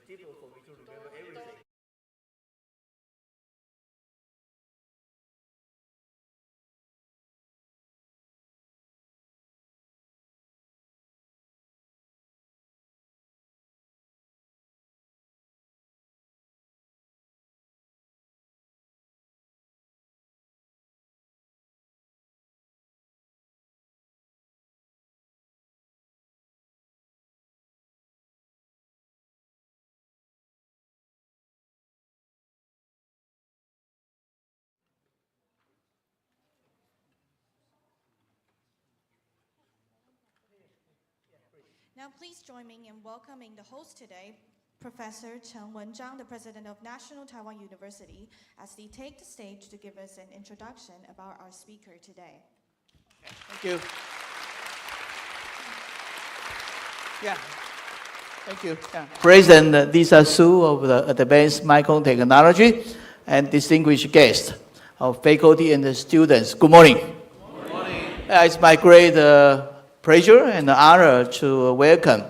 difficult for me to remember everything. Now please join me in welcoming the host today, Professor Chen Wenzhang, the President of National Taiwan University, as they take the stage to give us an introduction about our speaker today. Thank you. Yeah. Thank you. Yeah. President Lisa Su of the Advanced Micron Technology and distinguished guests of faculty and the students. Good morning. Good morning. It's my great pleasure and honor to welcome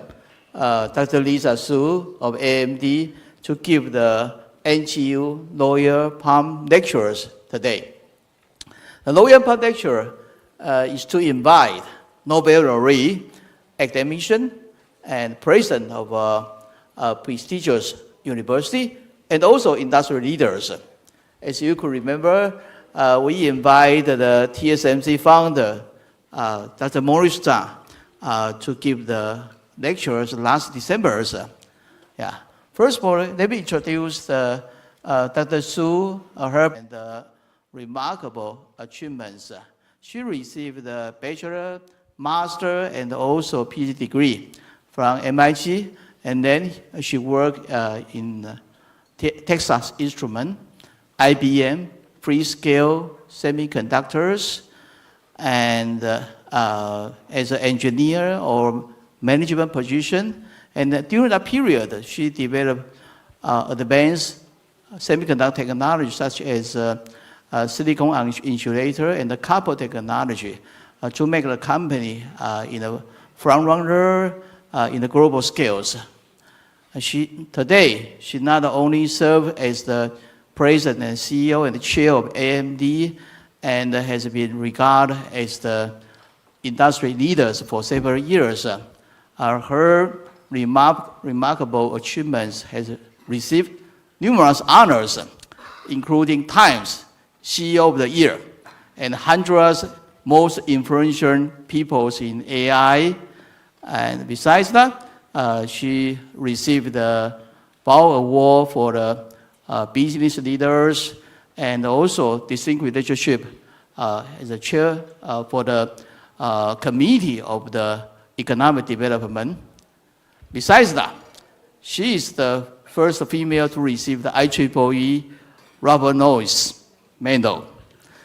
Dr. Lisa Su of AMD to give the NGU Lawyer Palm Lectures today. The Lawyer Palm Lecture is to invite Nobel laureate, academician, and president of a prestigious university, and also industry leaders. As you could remember, we invited the TSMC founder, Dr. Morris Zhang, to give the lectures last December. Yeah. First of all, let me introduce Dr. Su, her remarkable achievements. She received a bachelor, master, and also PhD degree from MIT, and then she worked in Texas Instruments, IBM, Freescale Semiconductors, and as an engineer or management position. And during that period, she developed advanced semiconductor technology such as silicon insulator and the copper technology to make the company in a front runner in the global scales. Today, she not only serves as the president and CEO and the chair of AMD, and has been regarded as the industry leaders for several years. Her remarkable achievements has received numerous honors, including Times CEO of the Year and hundreds most influential people in AI. And besides that, she received the Bao Award for the business leaders, and also distinguished leadership as a chair for the Committee of the Economic Development. Besides that, she is the first female to receive the IEEE Robert Noyce Medal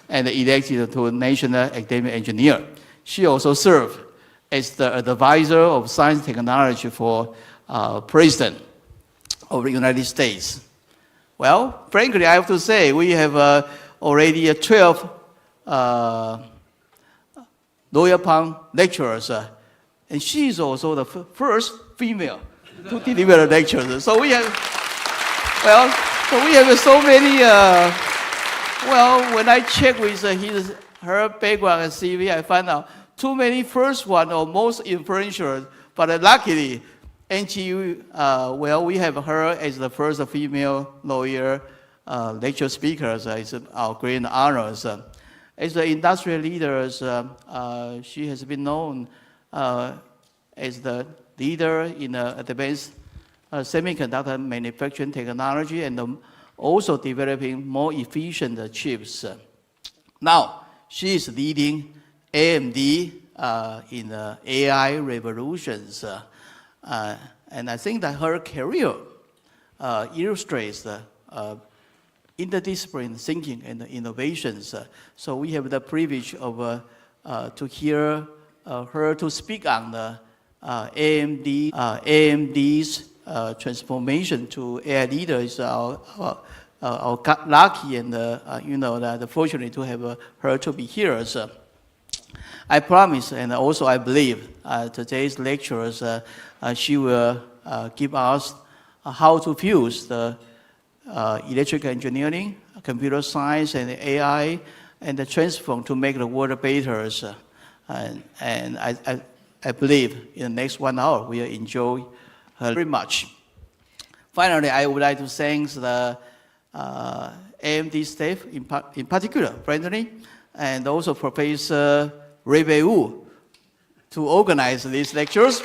and elected to National Academic Engineer. She also served as the advisor of science and technology for President of the United States. Well, frankly, I have to say, we have already 12 Lawyer Palm lecturers, and she is also the first female to deliver the lectures. So we have, so many, when I check with her background and CV, I found out too many first one or most influential, but luckily, NGU, we have her as the first female lawyer lecture speaker. It's our great honor. As the industry leader, she has been known as the leader in advanced semiconductor manufacturing technology and also developing more efficient chips. Now, she is leading AMD in the AI revolutions. And I think that her career illustrates the interdisciplinary thinking and innovations. So we have the privilege of to hear her to speak on the AMD's transformation to AI leaders. Our lucky and fortunate to have her to be here. So I promise, and also I believe today's lectures, she will give us how to fuse the electrical engineering, computer science, and AI, and the transform to make the world better. And I believe in the next 1 hour we will enjoy her very much. Finally, I would like to thank the AMD staff, in particular, Brandon, and also Professor Ray Wu, to organize these lectures.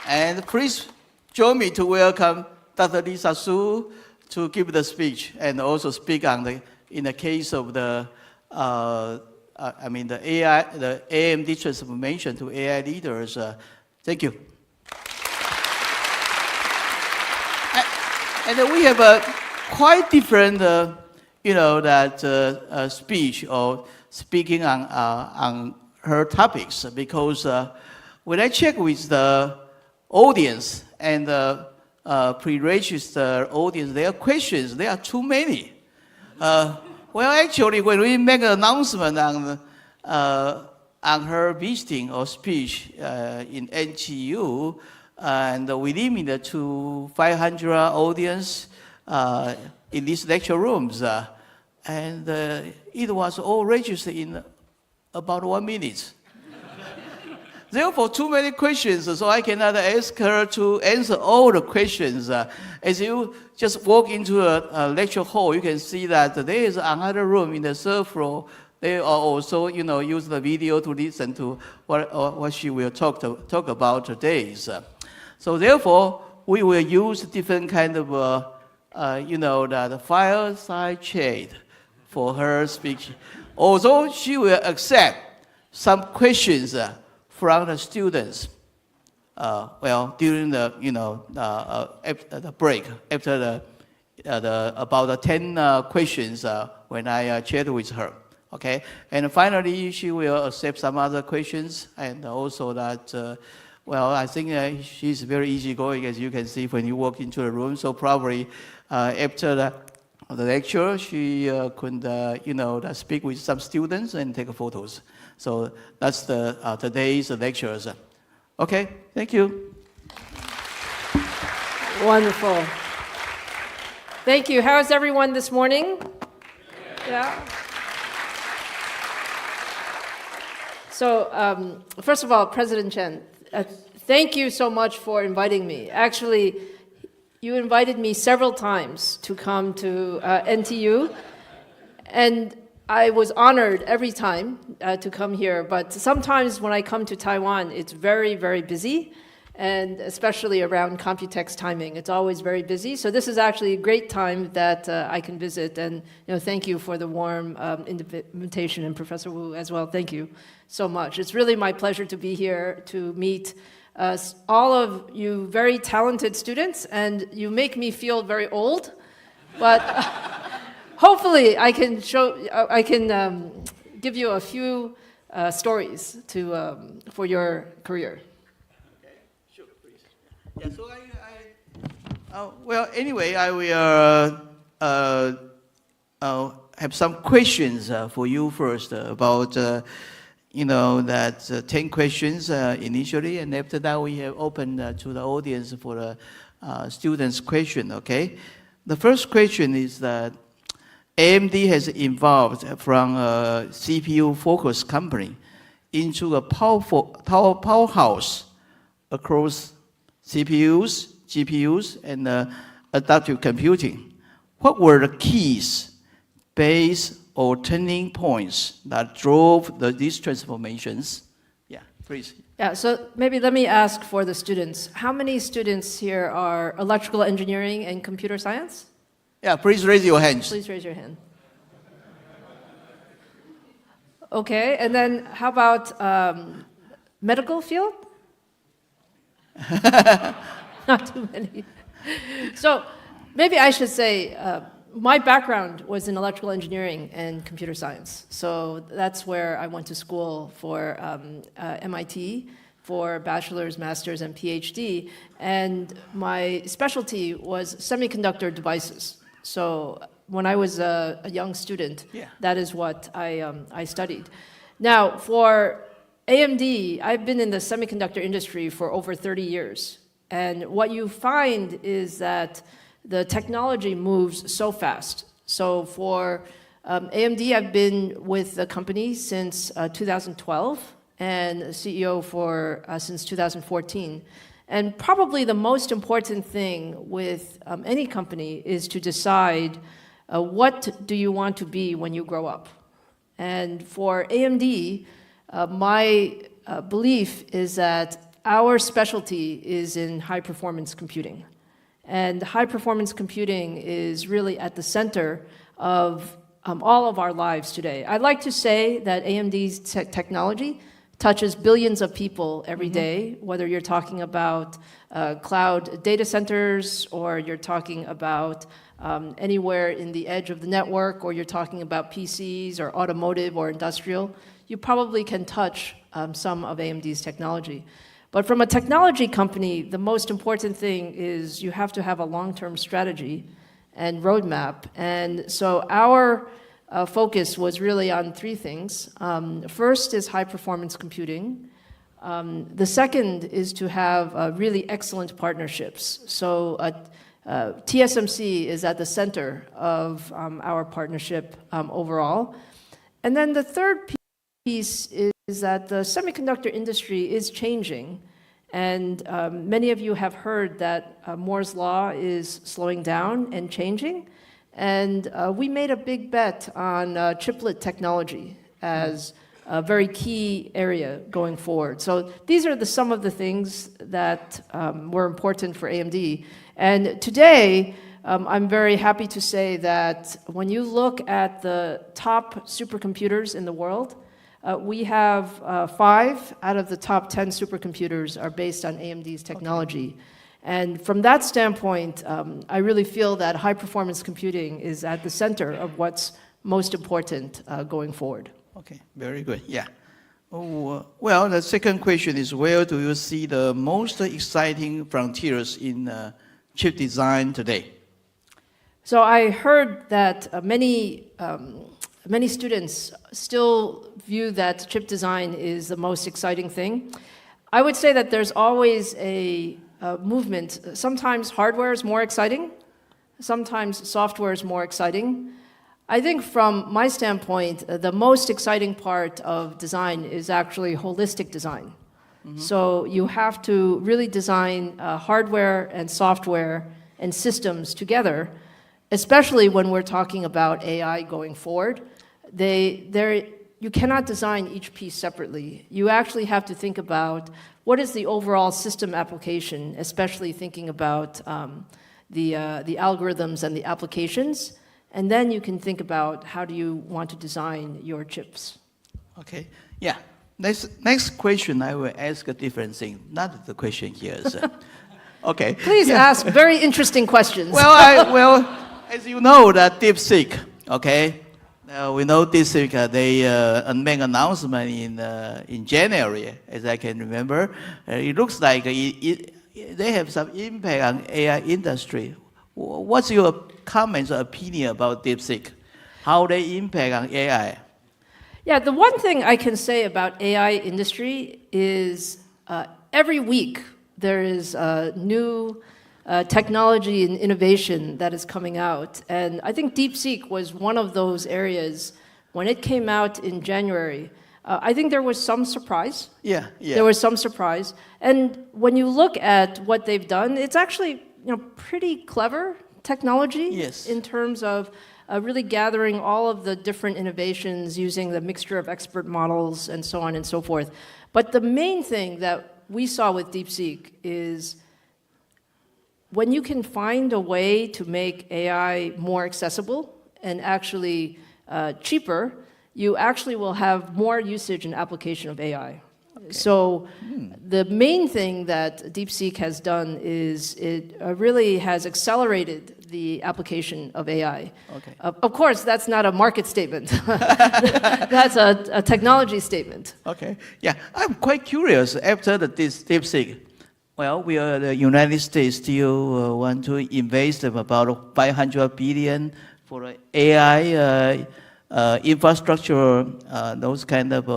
And please join me to welcome Dr. Lisa Su to give the speech and also speak on in the case of the AI, the AMD transformation to AI leaders. Thank you. And we have a quite different, speech or speaking on her topics, because when I check with the audience and the pre-registered audience, their questions, there are too many. Well, actually, when we make an announcement on her visiting or speech in NTU, and we limit to 500 audience in these lecture rooms, and it was all registered in about 1 minute. Therefore, too many questions, so I cannot ask her to answer all the questions. As you just walk into a lecture hall, you can see that there is another room in the third floor. They are also, use the video to listen to what she will talk about today. So therefore, we will use different kind of, the fireside chat for her speech. Although she will accept some questions from the students, during the the break, after about the 10 questions when I chat with her. Okay, and finally she will accept some other questions, and also that I think she's very easygoing, as you can see when you walk into the room. So probably after the lecture, she could speak with some students and take photos. So that's today's lectures. Okay, thank you. Wonderful. Thank you. How is everyone this morning? Yeah. So first of all, President Chen, thank you so much for inviting me. Actually, you invited me several times to come to NTU, and I was honored every time to come here, but sometimes when I come to Taiwan, it's very, very busy, and especially around Computex timing, it's always very busy. So this is actually a great time that I can visit, and thank you for the warm invitation, and Professor Wu as well. Thank you so much. It's really my pleasure to be here to meet all of you very talented students, and you make me feel very old, but hopefully I can give you a few stories for your career. Okay, sure, please. Yeah, so anyway, I will have some questions for you first about, that 10 questions initially, and after that we have opened to the audience for the students' question, okay? The first question is that AMD has evolved from a CPU-focused company into a powerhouse across CPUs, GPUs, and adaptive computing. What were the keys, base, or turning points that drove these transformations? Yeah, please. Yeah, so maybe let me ask for the students. How many students here are electrical engineering and computer science? Yeah, please raise your hands. Please raise your hand. Okay, and then how about medical field? Not too many. So maybe I should say my background was in electrical engineering and computer science. So that's where I went to school for MIT for bachelor's, master's, and PhD. And my specialty was semiconductor devices. So when I was a young student, that is what I studied. Now, for AMD, I've been in the semiconductor industry for over 30 years. And what you find is that the technology moves so fast. So for AMD, I've been with the company since 2012 and CEO since 2014. And probably the most important thing with any company is to decide what do you want to be when you grow up. And for AMD, my belief is that our specialty is in high-performance computing. And high-performance computing is really at the center of all of our lives today. I'd like to say that AMD's technology touches billions of people every day, whether you're talking about cloud data centers, or you're talking about anywhere in the edge of the network, or you're talking about PCs or automotive or industrial. You probably can touch some of AMD's technology. But from a technology company, the most important thing is you have to have a long-term strategy and roadmap. And so our focus was really on three things. First is high-performance computing. The second is to have really excellent partnerships. So TSMC is at the center of our partnership overall. And then the third piece is that the semiconductor industry is changing. And many of you have heard that Moore's Law is slowing down and changing. And we made a big bet on chiplet technology as a very key area going forward. So these are some of the things that were important for AMD. And today, I'm very happy to say that when you look at the top supercomputers in the world, we have 5 out of the top 10 supercomputers are based on AMD's technology. And from that standpoint, I really feel that high-performance computing is at the center of what's most important going forward. Okay, very good. Yeah. Well, the second question is, where do you see the most exciting frontiers in chip design today? So I heard that many students still view that chip design is the most exciting thing. I would say that there's always a movement. Sometimes hardware is more exciting. Sometimes software is more exciting. I think from my standpoint, the most exciting part of design is actually holistic design. So you have to really design hardware and software and systems together, especially when we're talking about AI going forward. You cannot design each piece separately. You actually have to think about what is the overall system application, especially thinking about the algorithms and the applications, and then you can think about how do you want to design your chips. Okay, yeah. Next question, I will ask a different thing, not the question here. So. Okay. Please ask very interesting questions. Well, as you know, that DeepSeek, okay? We know DeepSeek, they made an announcement in January, as I can remember. It looks like they have some impact on AI industry. What's your comments or opinion about DeepSeek? How they impact on AI? Yeah, the one thing I can say about AI industry is every week there is new technology and innovation that is coming out. And I think DeepSeek was one of those areas. When it came out in January, I think there was some surprise. Yeah. There was some surprise. And when you look at what they've done, it's actually pretty clever technology. Yes. In terms of really gathering all of the different innovations using the mixture of expert models and so on and so forth. But the main thing that we saw with DeepSeek is when you can find a way to make AI more accessible and actually cheaper, you actually will have more usage and application of AI. Okay. So the main thing that DeepSeek has done is it really has accelerated the application of AI. Okay. Of course, that's not a market statement. That's a technology statement. Okay. Yeah, I'm quite curious. After this DeepSeek, well, the United States still want to invest about $500 billion for AI infrastructure, those kind of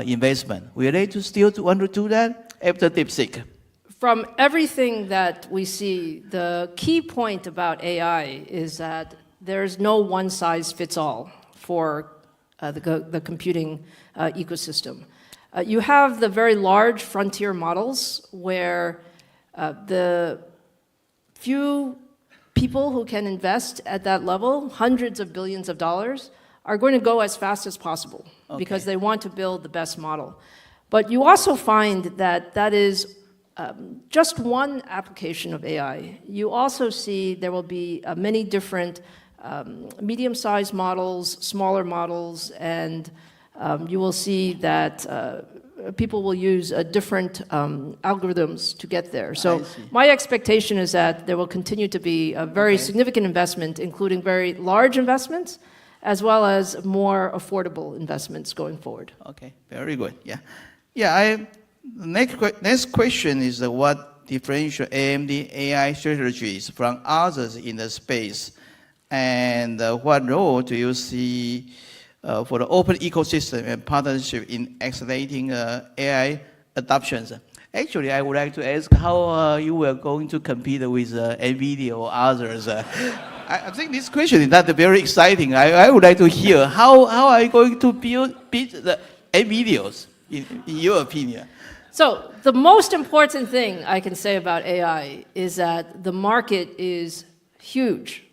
investment. Will they still want to do that after DeepSeek? From everything that we see, the key point about AI is that there's no one-size-fits-all for the computing ecosystem. You have the very large frontier models where the few people who can invest at that level, hundreds of billions of dollars, are going to go as fast as possible because they want to build the best model. But you also find that that is just one application of AI. You also see there will be many different medium-sized models, smaller models, and you will see that people will use different algorithms to get there. So my expectation is that there will continue to be a very significant investment, including very large investments, as well as more affordable investments going forward. Okay, very good. Yeah. Yeah, next question is what differentiates AMD AI strategies from others in the space, and what role do you see for the open ecosystem and partnership in accelerating AI adoptions? Actually, I would like to ask how you were going to compete with Nvidia or others. I think this question is not very exciting. I would like to hear how are you going to beat the Nvidias, in your opinion? So the most important thing I can say about AI is that the market is huge.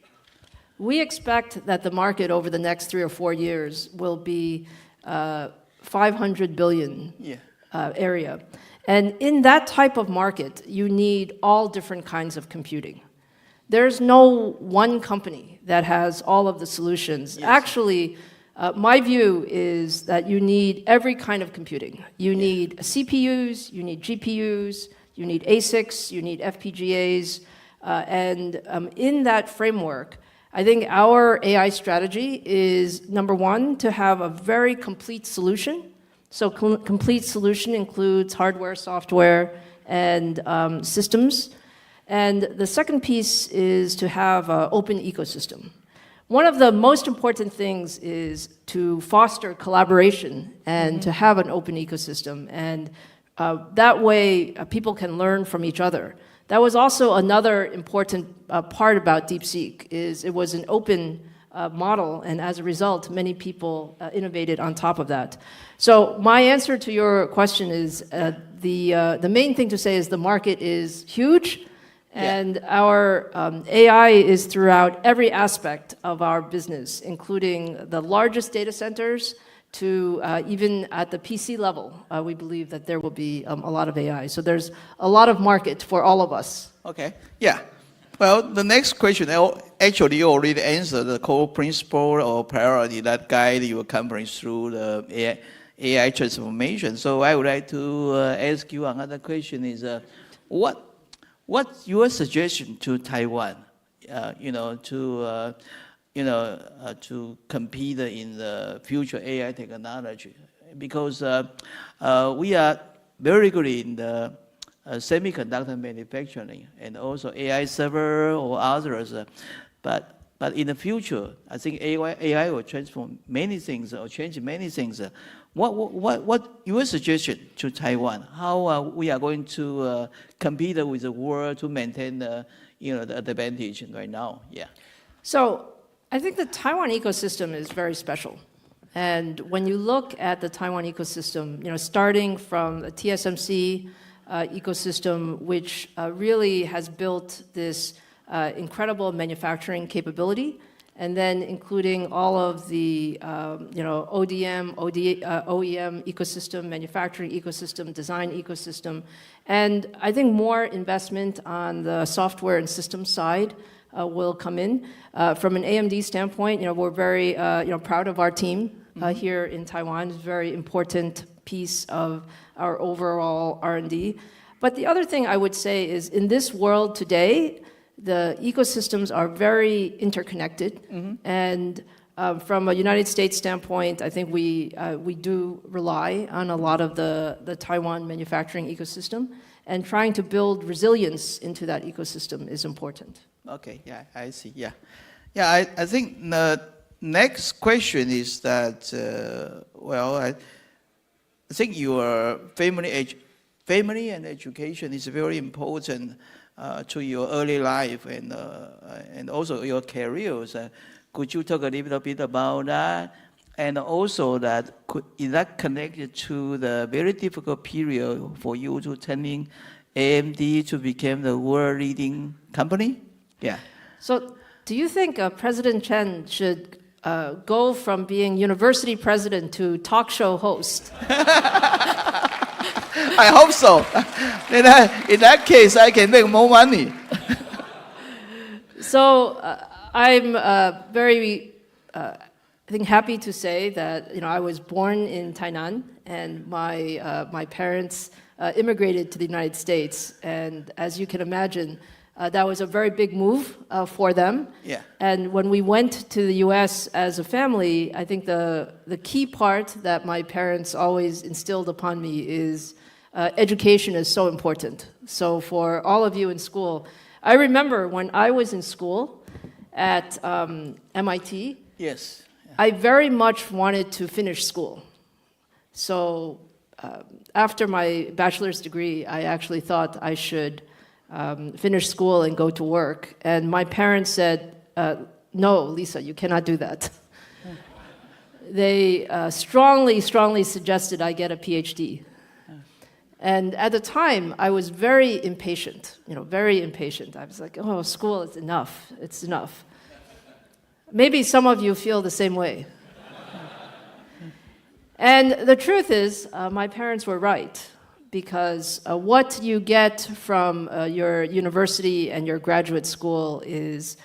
We expect that the market over the next 3 or 4 years will be 500 billion area. And in that type of market, you need all different kinds of computing. There's no one company that has all of the solutions. Yes. Actually, my view is that you need every kind of computing. You need CPUs, you need GPUs, you need ASICs, you need FPGAs, and in that framework, I think our AI strategy is, number one, to have a very complete solution. So complete solution includes hardware, software, and systems. And the second piece is to have an open ecosystem. One of the most important things is to foster collaboration and to have an open ecosystem. And that way, people can learn from each other. That was also another important part about DeepSeek, is it was an open model, and as a result, many people innovated on top of that. So my answer to your question is the main thing to say is the market is huge, and our AI is throughout every aspect of our business, including the largest data centers to even at the PC level. We believe that there will be a lot of AI. So there's a lot of market for all of us. Okay, yeah. Well, the next question, actually you already answered the core principle or priority that guide your company through the AI transformation. So I would like to ask you another question is, what's your suggestion to Taiwan, to compete in the future AI technology? Because we are very good in the semiconductor manufacturing and also AI server or others, but in the future, I think AI will transform many things or change many things. What your suggestion to Taiwan? How we are going to compete with the world to maintain the advantage right now? Yeah. So I think the Taiwan ecosystem is very special. And when you look at the Taiwan ecosystem, starting from the TSMC ecosystem, which really has built this incredible manufacturing capability, and then including all of the ODM, OEM ecosystem, manufacturing ecosystem, design ecosystem, and I think more investment on the software and system side will come in. From an AMD standpoint, we're very proud of our team here in Taiwan. It's a very important piece of our overall R&D. But the other thing I would say is in this world today, the ecosystems are very interconnected. And from a United States standpoint, I think we do rely on a lot of the Taiwan manufacturing ecosystem, and trying to build resilience into that ecosystem is important. Okay, yeah, I see, yeah. Yeah, I think next question is that, well, I think your family and education is very important to your early life and also your careers. Could you talk a little bit about that? And also is that connected to the very difficult period for you to turning AMD to become the world leading company? Yeah. So do you think President Chen should go from being university president to talk show host? I hope so. In that case, I can make more money. So I'm very, I think, happy to say that I was born in Tainan, and my parents immigrated to the United States, and as you can imagine, that was a very big move for them. Yeah. And when we went to the U.S. as a family, I think the key part that my parents always instilled upon me is education is so important. So for all of you in school, I remember when I was in school at MIT, Yes. I very much wanted to finish school. So after my bachelor's degree, I actually thought I should finish school and go to work. And my parents said, no, Lisa, you cannot do that. They strongly suggested I get a PhD. And at the time, I was very impatient, very impatient. I was like, oh, school is enough, it's enough. Maybe some of you feel the same way. And the truth is, my parents were right, because what you get from your university and your graduate school is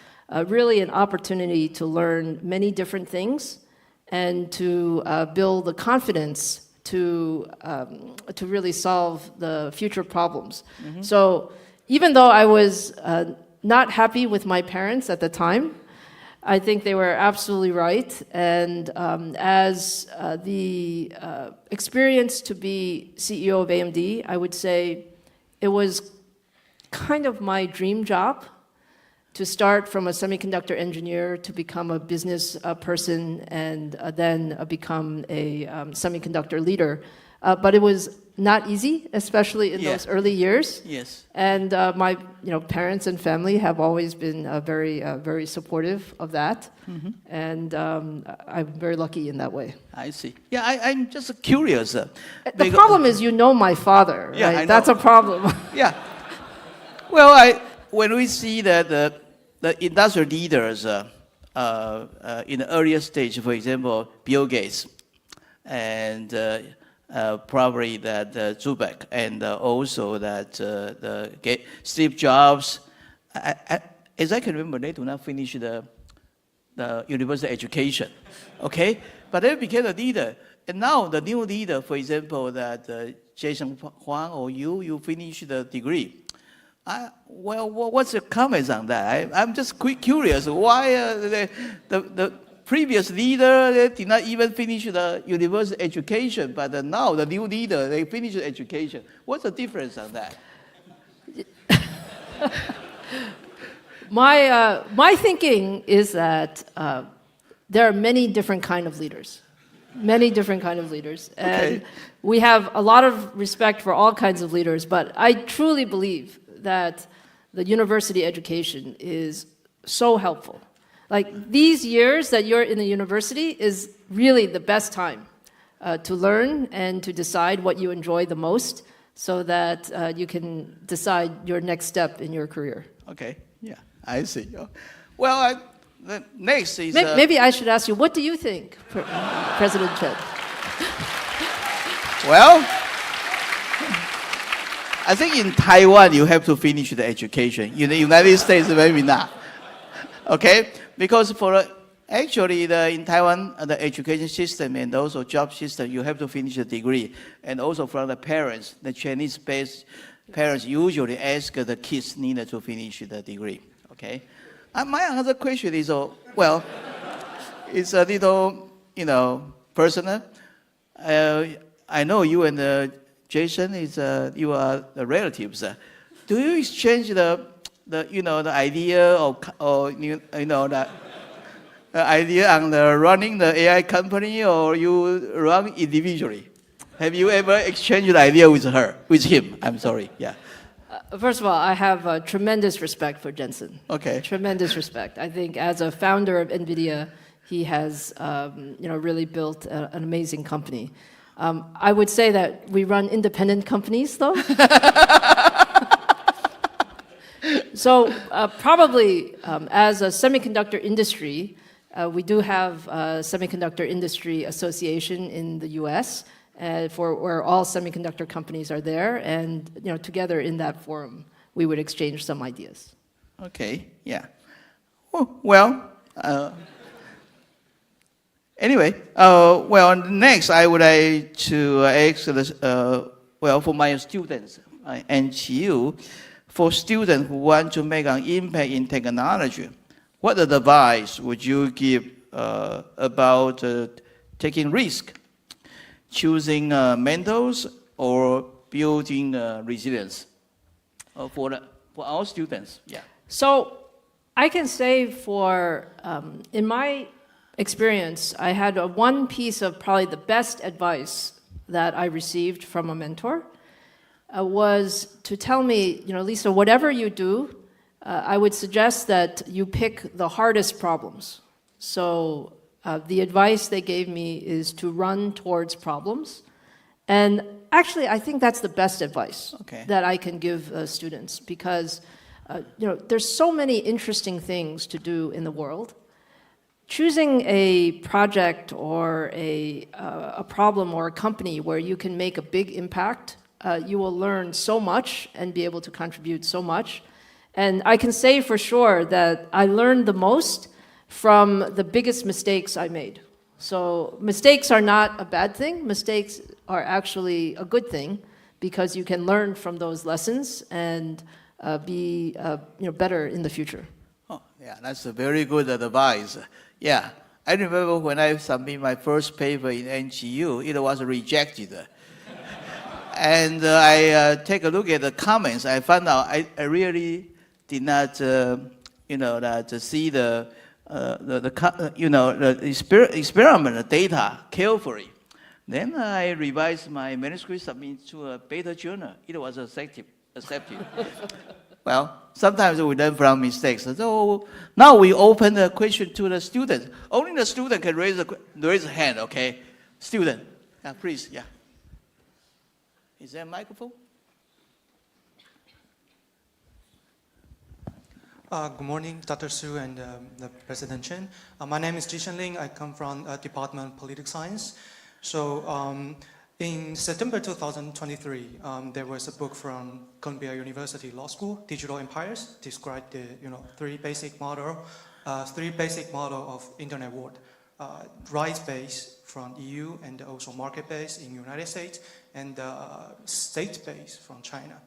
really an opportunity to learn many different things and to build the confidence to really solve the future problems. Mm-hmm. So even though I was not happy with my parents at the time, I think they were absolutely right. And as the experience to be CEO of AMD, I would say it was kind of my dream job to start from a semiconductor engineer to become a business person and then become a semiconductor leader. But it was not easy, especially in those early years. Yes. And my parents and family have always been very supportive of that. Mm-hmm. And I'm very lucky in that way. I see. Yeah, I'm just curious. The problem is my father, right? I know. That's a problem. Yeah. Well, when we see that the industrial leaders in the earlier stage, for example, Bill Gates, and probably that Zubeck, and also that Steve Jobs, as I can remember, they do not finish the university education, okay? But they became a leader, and now the new leader, for example, that Jason Huang or you finish the degree. Well, what's your comments on that? I'm just curious. Why the previous leader they did not even finish the university education, but now the new leader they finish the education. What's the difference on that? My thinking is that there are many different kind of leaders. Many different kind of leaders. And we have a lot of respect for all kinds of leaders, but I truly believe that the university education is so helpful. Like these years that you're in the university is really the best time to learn and to decide what you enjoy the most so that you can decide your next step in your career. Okay, yeah, I see. Well, the next is... Maybe I should ask you, what do you think, President Chen? Well, I think in Taiwan you have to finish the education. In the United States, maybe not. Okay? Because actually in Taiwan, the education system and also job system, you have to finish the degree. And also from the parents, the Chinese-based parents usually ask the kids needed to finish the degree. Okay? And my other question is, well, it's a little, personal. I know you and Jason you are the relatives. Do you exchange the idea or that idea on running the AI company, or you run individually? Have you ever exchanged an idea with him? I'm sorry. Yeah. First of all, I have tremendous respect for Jensen. Okay. Tremendous respect. I think as a founder of Nvidia, he has really built an amazing company. I would say that we run independent companies, though. So probably as a semiconductor industry, we do have a Semiconductor Industry Association in the U.S. Where all semiconductor companies are there, and together in that forum, we would exchange some ideas. Okay. Yeah. Well. Anyway, next I would like to ask, for my students, NTU, for students who want to make an impact in technology, what advice would you give about taking risk, choosing mentors, or building resilience for our students? Yeah. So I can say in my experience, I had one piece of probably the best advice that I received from a mentor was to tell me, Lisa, whatever you do, I would suggest that you pick the hardest problems. So the advice they gave me is to run towards problems. And actually, I think that's the best advice that I can give students, because there's so many interesting things to do in the world. Choosing a project or a problem or a company where you can make a big impact, you will learn so much and be able to contribute so much. And I can say for sure that I learned the most from the biggest mistakes I made. So mistakes are not a bad thing. Mistakes are actually a good thing, because you can learn from those lessons and be better in the future. Oh, yeah, that's a very good advice. Yeah, I remember when I submitted my first paper in NTU, it was rejected. And I take a look at the comments. I found out I really did not, see the experiment data carefully. Then I revised my manuscript, submitted to a beta journal. It was accepted. Well, sometimes we learn from mistakes. So now we open the question to the students. Only the student can raise a hand, okay? Student, please, yeah. Is there a microphone? Good morning, Dr. Su and the President Chen. My name is Jishan Ling. I come from Department of Political Science. So in September 2023, there was a book from Columbia University Law School, Digital Empires, described the three basic model of internet world: rights-based from EU, and also market-based in United States, and state-based from China.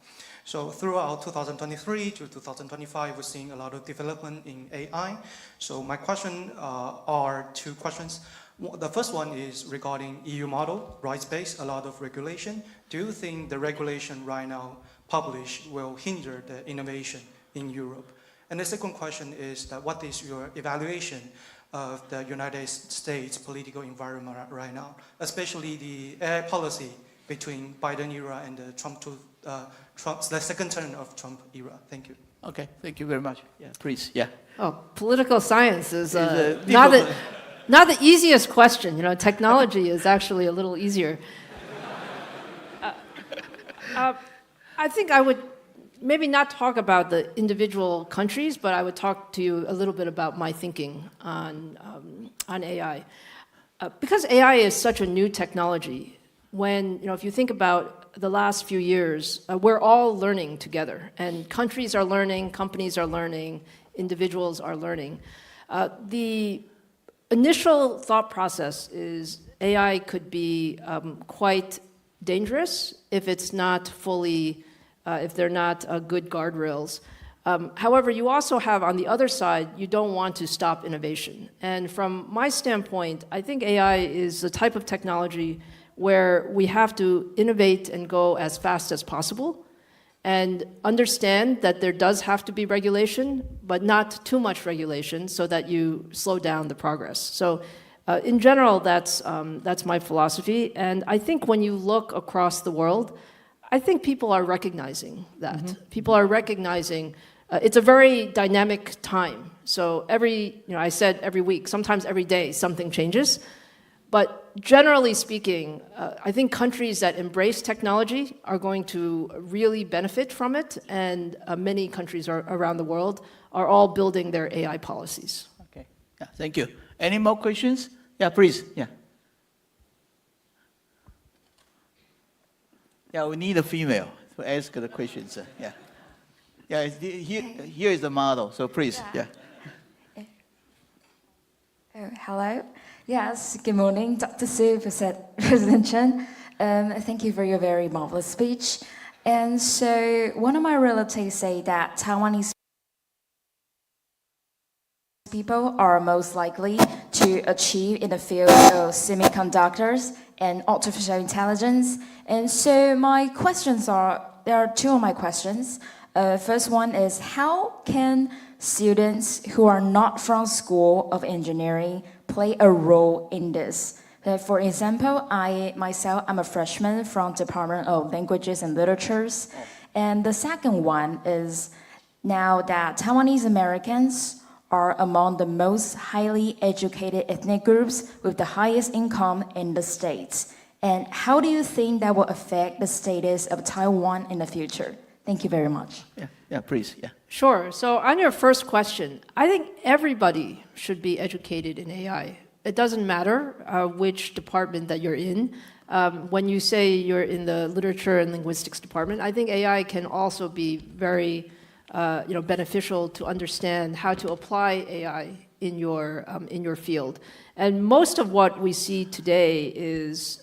So throughout 2023 to 2025, we're seeing a lot of development in AI. So my question are two questions. The first one is regarding EU model, rights-based, a lot of regulation. Do you think the regulation right now published will hinder the innovation in Europe? And the second question is that what is your evaluation of the United States political environment right now, especially the AI policy between Biden era and the the second term of Trump era? Thank you. Okay, thank you very much. Yeah, please, yeah. Oh, political science is not the easiest question. Technology is actually a little easier. I think I would maybe not talk about the individual countries, but I would talk to you a little bit about my thinking on AI. Because AI is such a new technology, if you think about the last few years, we're all learning together, and countries are learning, companies are learning, individuals are learning. The initial thought process is AI could be quite dangerous if it's not fully, if they're not good guardrails. However, you also have on the other side, you don't want to stop innovation. And from my standpoint, I think AI is the type of technology where we have to innovate and go as fast as possible. and understand that there does have to be regulation, but not too much regulation so that you slow down the progress. So in general, that's my philosophy. And I think when you look across the world, I think people are recognizing that. Mm-hmm. People are recognizing it's a very dynamic time. So I said every week, sometimes every day, something changes. But generally speaking, I think countries that embrace technology are going to really benefit from it, and many countries around the world are all building their AI policies. Okay, yeah, thank you. Any more questions? Yeah, please, yeah. Yeah, we need a female to ask the questions, yeah. Yeah, here is the model, so please, yeah. Oh, hello. Yes, good morning, Dr. Su, President Chen. Thank you for your very marvelous speech. And so one of my relatives say that Taiwanese people are most likely to achieve in the field of semiconductors and artificial intelligence. And so there are two of my questions. First one is, how can students who are not from School of Engineering play a role in this? For example, I'm a freshman from Department of Languages and Literatures. And the second one is, now that Taiwanese Americans are among the most highly educated ethnic groups with the highest income in the States. And how do you think that will affect the status of Taiwan in the future? Thank you very much. Yeah, please, yeah. Sure. So on your first question, I think everybody should be educated in AI. It doesn't matter which department that you're in. When you say you're in the literature and linguistics department, I think AI can also be very beneficial to understand how to apply AI in your field. And most of what we see today is,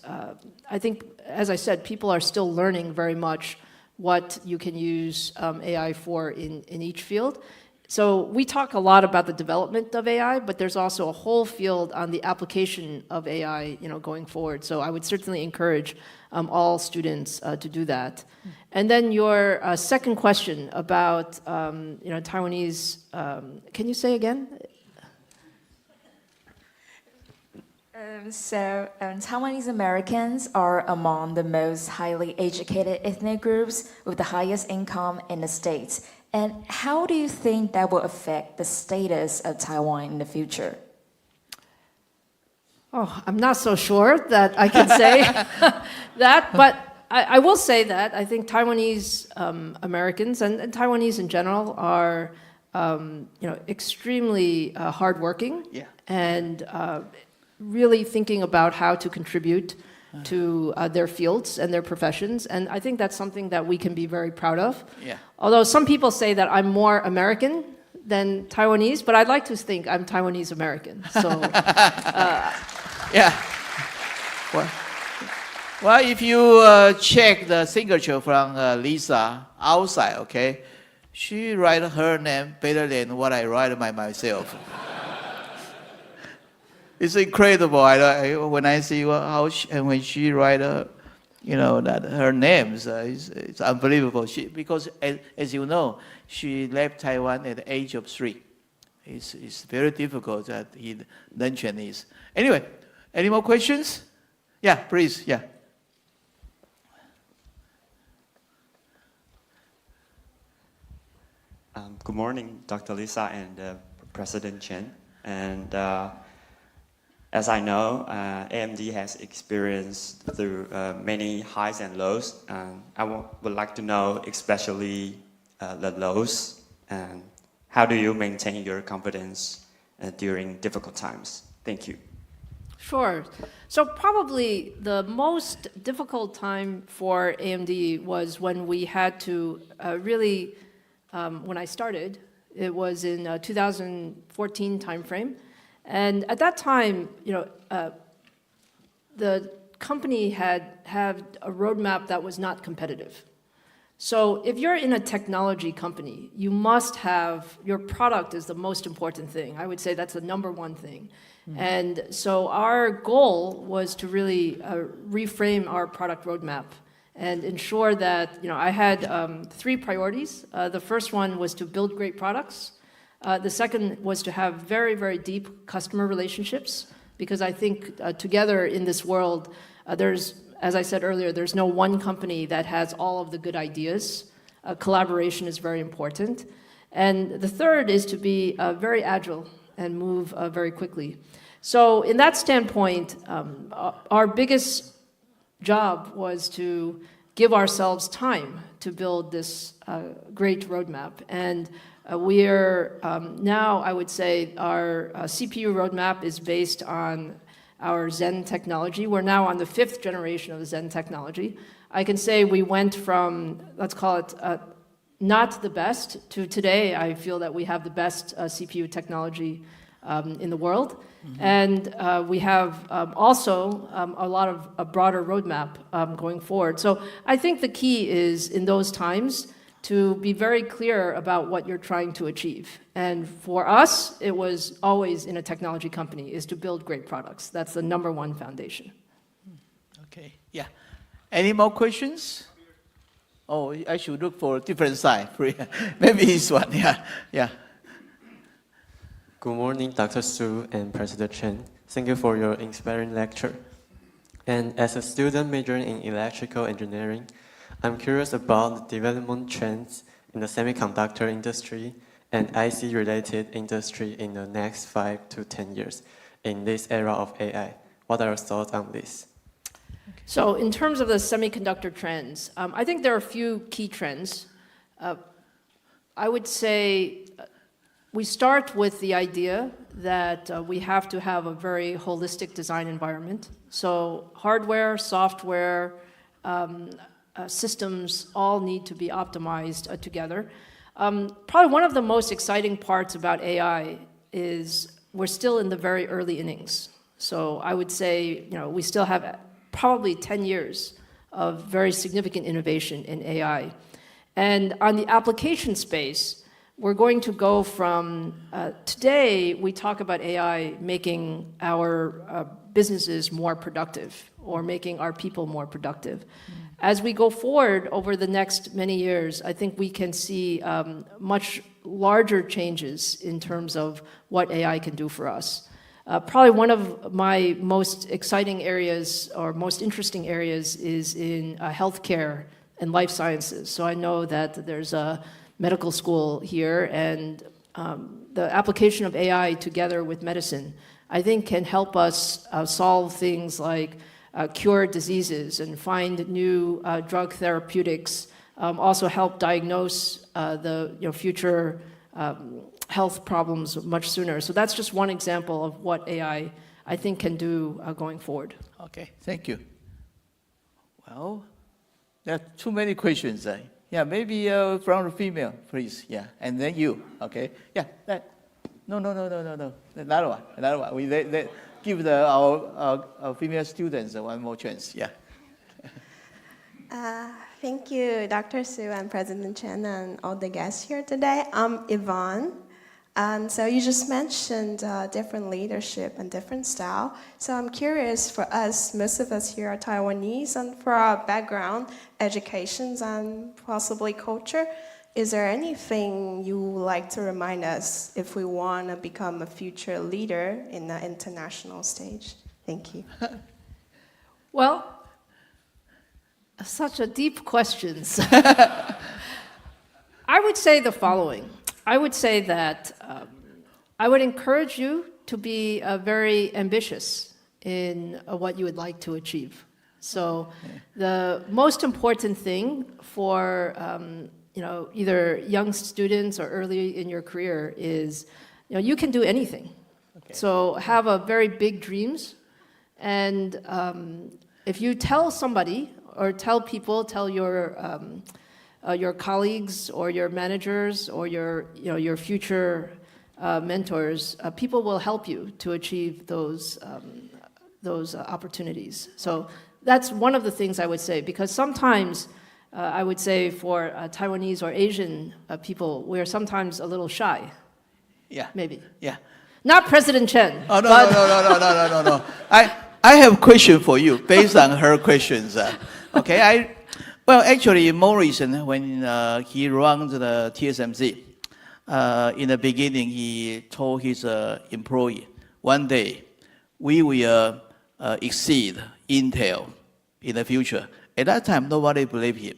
I think, as I said, people are still learning very much what you can use AI for in each field. So we talk a lot about the development of AI, but there's also a whole field on the application of AI, going forward. So I would certainly encourage all students to do that. And then your second question about Taiwanese, can you say again? Taiwanese Americans are among the most highly educated ethnic groups with the highest income in the States. And how do you think that will affect the status of Taiwan in the future? Oh, I'm not so sure that I can say that, but I will say that I think Taiwanese Americans and Taiwanese in general are extremely hardworking, and really thinking about how to contribute to their fields and their professions. And I think that's something that we can be very proud of. Yeah. Although some people say that I'm more American than Taiwanese, but I'd like to think I'm Taiwanese American. So, yeah. Well, if you check the signature from Lisa outside, okay, she write her name better than what I write myself. It's incredible. When I see when she write, that her names, it's unbelievable. Because as you know, she left Taiwan at the age of 3. It's very difficult that he learn Chinese. Anyway, any more questions? Yeah, please. Yeah. Good morning, Dr. Lisa and President Chen. And as I know, AMD has experienced through many highs and lows. I would like to know especially the lows, and how do you maintain your confidence during difficult times? Thank you. Sure. So probably the most difficult time for AMD was when we had to really, when I started, it was in 2014 timeframe. And at that time, the company had a roadmap that was not competitive. So if you're in a technology company, you must have, your product is the most important thing. I would say that's the number one thing. Mm-hmm. And so our goal was to really reframe our product roadmap and ensure that, I had 3 priorities. The first one was to build great products. The second was to have very, very deep customer relationships, because I think together in this world, as I said earlier, there's no one company that has all of the good ideas. Collaboration is very important. And the third is to be very agile and move very quickly. So in that standpoint, our biggest job was to give ourselves time to build this great roadmap. And we are now, I would say, our CPU roadmap is based on our Zen technology. We're now on the 5th generation of the Zen technology. I can say we went from, let's call it, not the best to today. I feel that we have the best CPU technology in the world. Mm-hmm. And we have also a lot of a broader roadmap going forward. So I think the key is in those times to be very clear about what you're trying to achieve. And for us, it was always in a technology company, is to build great products. That's the #1 foundation. Okay, yeah. Any more questions? Oh, I should look for a different side. Maybe this one, yeah. Good morning, Dr. Su and President Chen. Thank you for your inspiring lecture. And as a student majoring in electrical engineering, I'm curious about the development trends in the semiconductor industry and IC-related industry in the next 5 to 10 years in this era of AI. What are your thoughts on this? So in terms of the semiconductor trends, I think there are a few key trends. I would say we start with the idea that we have to have a very holistic design environment. So hardware, software, systems all need to be optimized together. Probably one of the most exciting parts about AI is we're still in the very early innings. So I would say, we still have probably 10 years of very significant innovation in AI. And on the application space, we're going to go from, today we talk about AI making our businesses more productive or making our people more productive. As we go forward over the next many years, I think we can see much larger changes in terms of what AI can do for us. Probably one of my most exciting areas or most interesting areas is in healthcare and life sciences. So I know that there's a medical school here, and the application of AI together with medicine, I think, can help us solve things like cure diseases and find new drug therapeutics, also help diagnose the future health problems much sooner. So that's just one example of what AI, I think, can do going forward. Okay, thank you. Well, there are too many questions. Yeah, maybe from the female, please. Yeah, and then you. Okay. Yeah. No. Another one. We give our female students one more chance. Yeah. Thank you, Dr. Su and President Chen and all the guests here today. I'm Yvonne. And so you just mentioned different leadership and different style. So I'm curious, for us, most of us here are Taiwanese, and for our background, educations, and possibly culture, is there anything you would like to remind us if we want to become a future leader in the international stage? Thank you. Well, such a deep questions. I would say the following. I would say that I would encourage you to be very ambitious in what you would like to achieve. So the most important thing for either young students or early in your career is you can do anything. Okay. So have a very big dreams, and if you tell somebody or tell people, tell your colleagues or your managers or your future mentors, people will help you to achieve those opportunities. So that's one of the things I would say, because sometimes I would say for Taiwanese or Asian people, we're sometimes a little shy. Yeah. Maybe. Yeah. Not President Chen. Oh, no. I have a question for you based on her questions. Okay, Well, actually, more recent, when he ran the TSMC, in the beginning, he told his employee, one day, we will exceed Intel in the future. At that time, nobody believed him.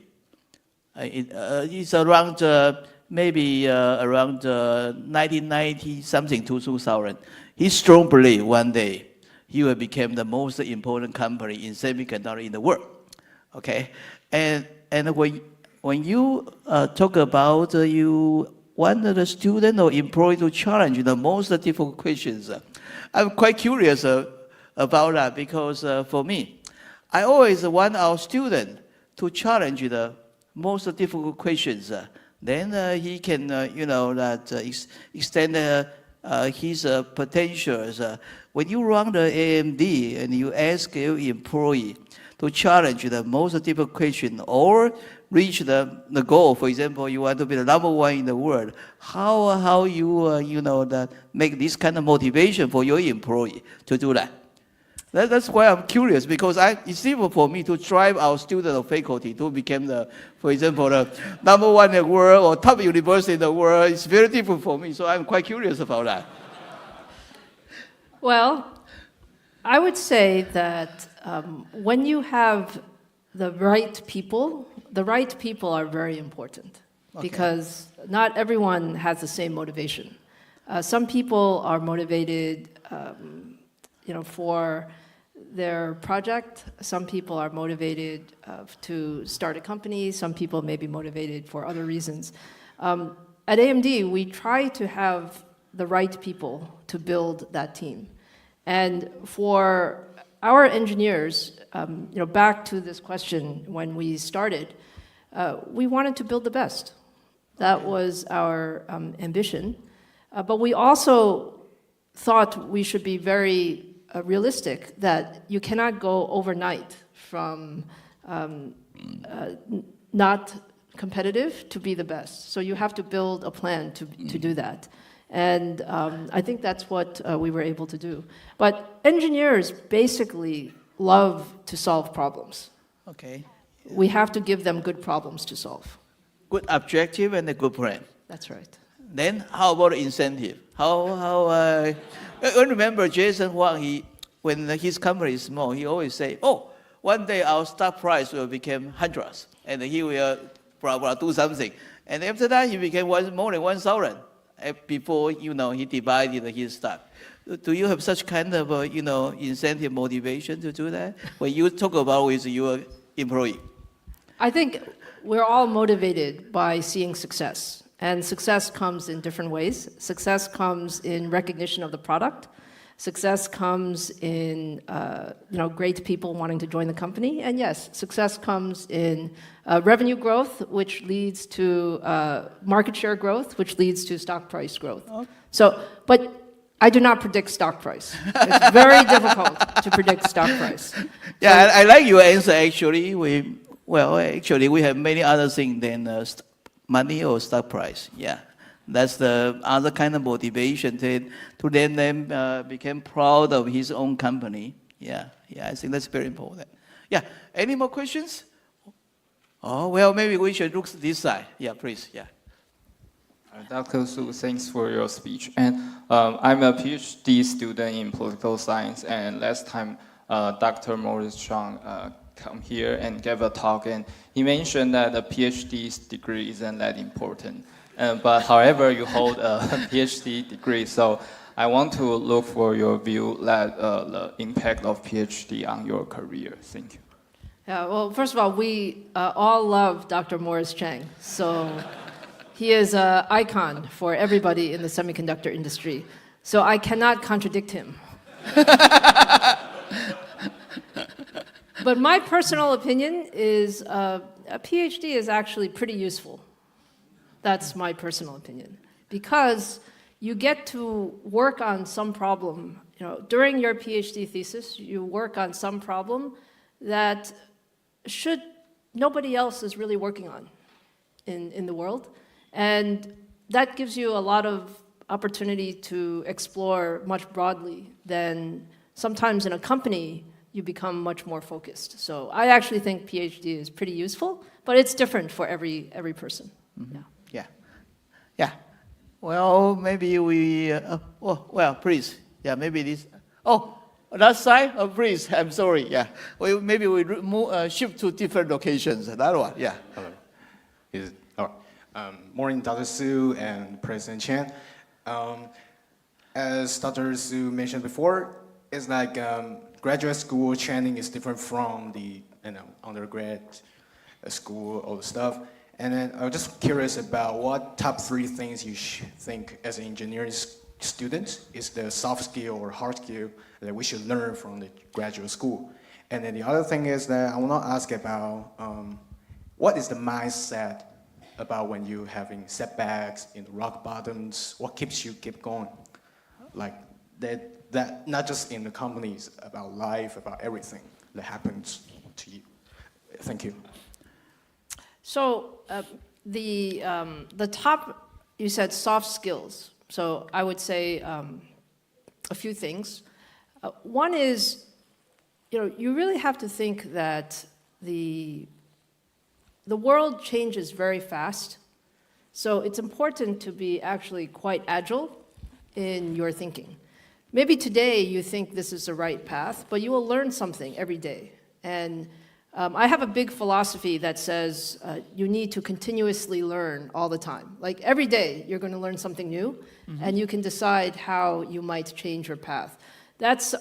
It's around maybe around 1990 something to 2000. He strongly believed one day he will become the most important company in semiconductor in the world. Okay, and when you talk about you want the student or employee to challenge the most difficult questions, I'm quite curious about that, because for me, I always want our student to challenge the most difficult questions. Then he can, extend his potentials. When you run the AMD and you ask your employee to challenge the most difficult question or reach the goal, for example, you want to be the number one in the world, how you make this kind of motivation for your employee to do that? That's why I'm curious, because it's simple for me to drive our student or faculty to become for example, the number one in the world or top university in the world. It's very difficult for me, so I'm quite curious about that. Well, I would say that when you have the right people are very important. Okay. Because not everyone has the same motivation. Some people are motivated for their project. Some people are motivated to start a company. Some people may be motivated for other reasons. At AMD, we try to have the right people to build that team. And for our engineers, back to this question when we started, we wanted to build the best. That was our ambition. But we also thought we should be very realistic, that you cannot go overnight from not competitive to be the best. So you have to build a plan to do that. And I think that's what we were able to do. But engineers basically love to solve problems. Okay. We have to give them good problems to solve. Good objective and a good plan. That's right. Then how about incentive? I remember Jason Huang, when his company is small, he always say, one day our stock price will become hundreds, and he will do something. And after that, he became more than 1,000 before, he divided his stock. Do you have such kind of, incentive motivation to do that when you talk about with your employee? I think we're all motivated by seeing success. And success comes in different ways. Success comes in recognition of the product. Success comes in great people wanting to join the company. And yes, success comes in revenue growth, which leads to market share growth, which leads to stock price growth. Okay. But I do not predict stock price. It's very difficult to predict stock price. Yeah, I like your answer, actually. We have many other things than money or stock price. Yeah, that's the other kind of motivation to then become proud of his own company. Yeah, I think that's very important. Yeah, any more questions? Maybe we should look this side. Yeah, please. Yeah. Dr. Su, thanks for your speech. And I'm a PhD student in political science. And last time, Dr. Morris Chang come here and gave a talk, and he mentioned that a PhD degree isn't that important. But however, you hold a PhD degree, so I want to look for your view that the impact of PhD on your career. Thank you. Yeah, well, first of all, we all love Dr. Morris Chang. So he is an icon for everybody in the semiconductor industry. So I cannot contradict him. But my personal opinion is a PhD is actually pretty useful. That's my personal opinion. Because you get to work on some problem. During your PhD thesis, you work on some problem that nobody else is really working on in the world. And that gives you a lot of opportunity to explore much broadly than sometimes in a company you become much more focused. So I actually think PhD is pretty useful, but it's different for every person. Yeah. Well, maybe we, please. Yeah, maybe this. Oh, that side? Oh, please, I'm sorry. Yeah. Maybe we shift to different locations. That one, yeah. Hello. Morning, Dr. Su and President Chen. As Dr. Su mentioned before, it's like graduate school training is different from the undergrad school, all the stuff. And then I was just curious about what top 3 things you think as an engineering student is the soft skill or hard skill that we should learn from the graduate school. And then the other thing is that I want to ask about what is the mindset about when you're having setbacks in rock bottoms? What keeps you keep going? Like that not just in the companies, about life, about everything that happens to you. Thank you. So the top, you said soft skills. So I would say a few things. One is, you really have to think that the world changes very fast. So it's important to be actually quite agile in your thinking. Maybe today you think this is the right path, but you will learn something every day. And I have a big philosophy that says you need to continuously learn all the time. Like every day you're going to learn something new, and you can decide how you might change your path. That's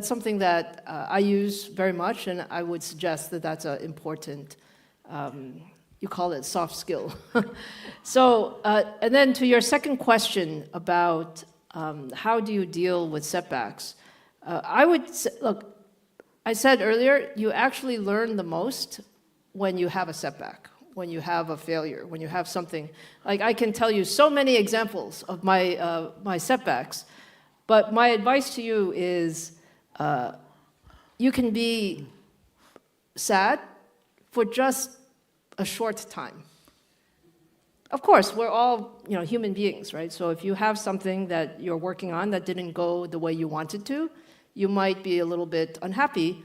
something that I use very much, and I would suggest that that's an important, you call it soft skill. So, and then to your second question about how do you deal with setbacks, I would say, look, I said earlier, you actually learn the most when you have a setback, when you have a failure, when you have something. Like I can tell you so many examples of my setbacks, but my advice to you is you can be sad for just a short time. Of course, we're all human beings, right? So if you have something that you're working on that didn't go the way you wanted to, you might be a little bit unhappy,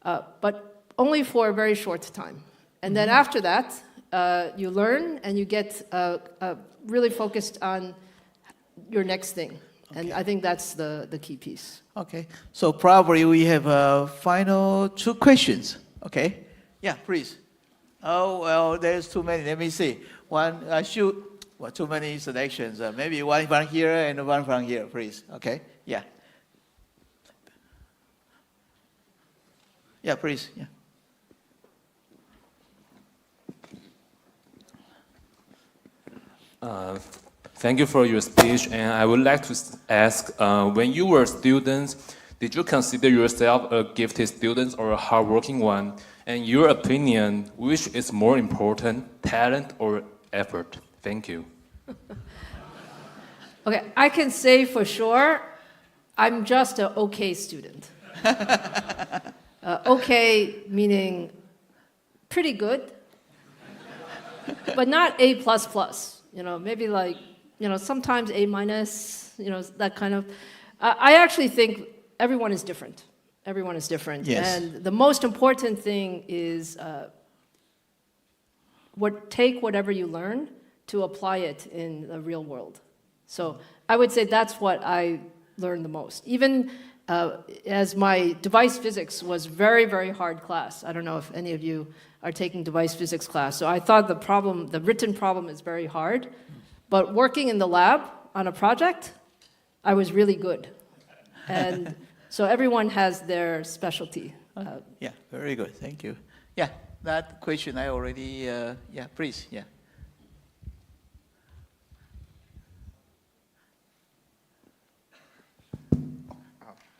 but only for a very short time. And then after that, you learn and you get really focused on your next thing. Okay. And I think that's the key piece. Okay, so probably we have final 2 questions. Okay, yeah, please. Oh, well, there's too many. Let me see. One, too many selections. Maybe one from here and one from here, please. Okay, yeah. Yeah, please. Yeah. Thank you for your speech, and I would like to ask, when you were students, did you consider yourself a gifted student or a hardworking one? And your opinion, which is more important, talent or effort? Thank you. Okay, I can say for sure, I'm just an okay student. Okay meaning pretty good, but not A++. Maybe like, sometimes A-, that kind of. I actually think everyone is different. Everyone is different. Yes. And the most important thing is take whatever you learn to apply it in the real world. So I would say that's what I learned the most. Even as my device physics was very, very hard class. I don't know if any of you are taking device physics class. So I thought the written problem is very hard. But working in the lab on a project, I was really good. And so everyone has their specialty. Yeah, very good. Thank you. Yeah, that question I already, please, yeah.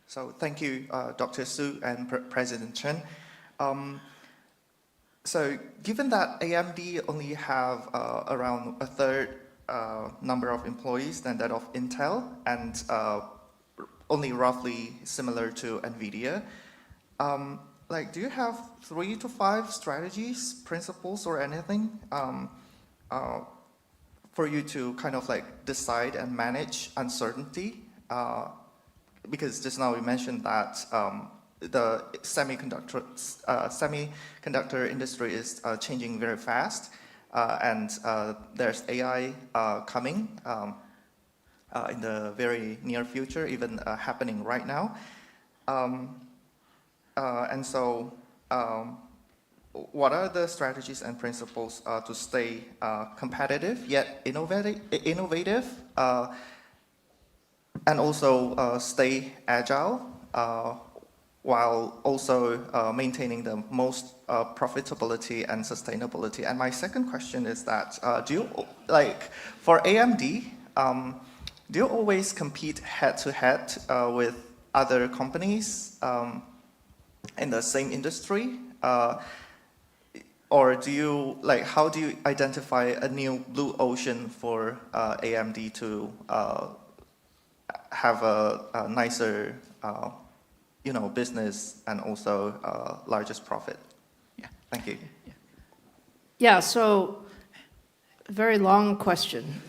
So thank you, Dr. Su and President Chen. So given that AMD only have around a third number of employees than that of Intel, and only roughly similar to Nvidia, do you have 3 to 5 strategies, principles, or anything for you to kind of decide and manage uncertainty? Because just now we mentioned that the semiconductor industry is changing very fast, and there's AI coming in the very near future, even happening right now. And so, what are the strategies and principles to stay competitive yet innovative, and also stay agile, while also maintaining the most profitability and sustainability? And my second question is that, for AMD, do you always compete head-to-head with other companies in the same industry? Or do you, how do you identify a new blue ocean for AMD to have a nicer, business and also largest profit? Yeah, thank you. Yeah, so very long question.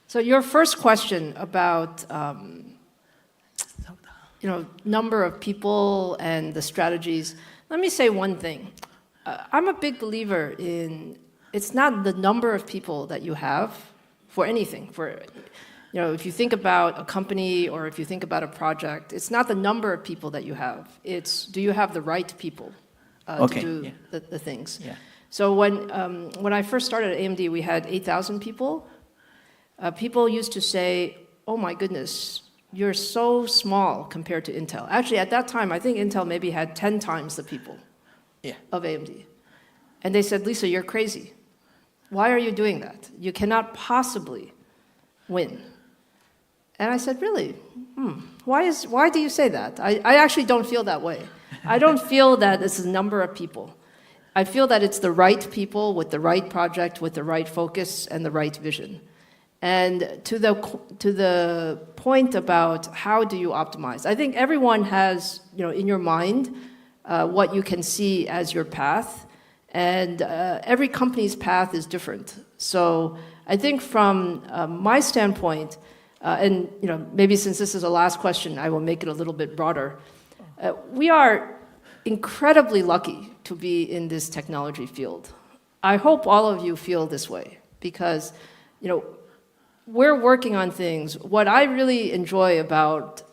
So your first question about number of people and the strategies. Let me say one thing. I'm a big believer in it's not the number of people that you have for anything. If you think about a company or if you think about a project, it's not the number of people that you have. It's do you have the right people to do the things. Yeah. So when I first started at AMD, we had 8,000 people. People used to say, "Oh my goodness, you're so small compared to Intel." Actually, at that time, I think Intel maybe had 10 times the people of AMD. And they said, "Lisa, you're crazy. Why are you doing that? You cannot possibly win." And I said, "Really? Why do you say that?" I actually don't feel that way. I don't feel that it's the number of people. I feel that it's the right people with the right project, with the right focus and the right vision. And to the point about how do you optimize, I think everyone has, in your mind, what you can see as your path, and every company's path is different. So I think from my standpoint, and maybe since this is the last question, I will make it a little bit broader. We are incredibly lucky to be in this technology field. I hope all of you feel this way because, we're working on things. What I really enjoy about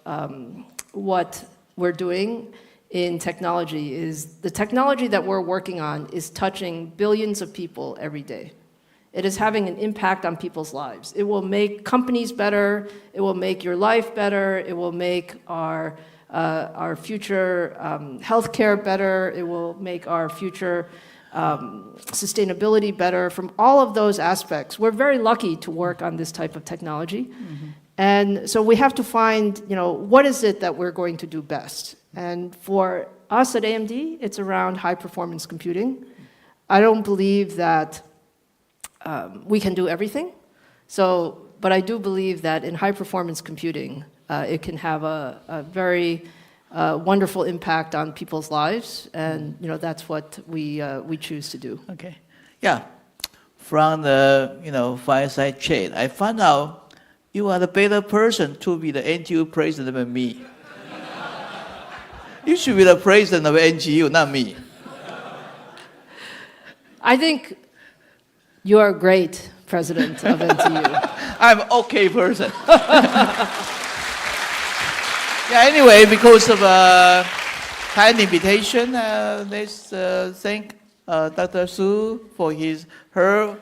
what we're doing in technology is the technology that we're working on is touching billions of people every day. It is having an impact on people's lives. It will make companies better. It will make your life better. It will make our future healthcare better. It will make our future sustainability better. From all of those aspects, we're very lucky to work on this type of technology. Mm-hmm. And so we have to find, what is it that we're going to do best? And for us at AMD, it's around high-performance computing. I don't believe that we can do everything. But I do believe that in high-performance computing, it can have a very wonderful impact on people's lives, and that's what we choose to do. Okay, yeah. From the fireside chat, I found out you are the better person to be the NTU president than me. You should be the president of NGU, not me. I think you are a great president of NTU. I'm an okay person. Yeah, anyway, because of kind invitation, let's thank Dr. Su for her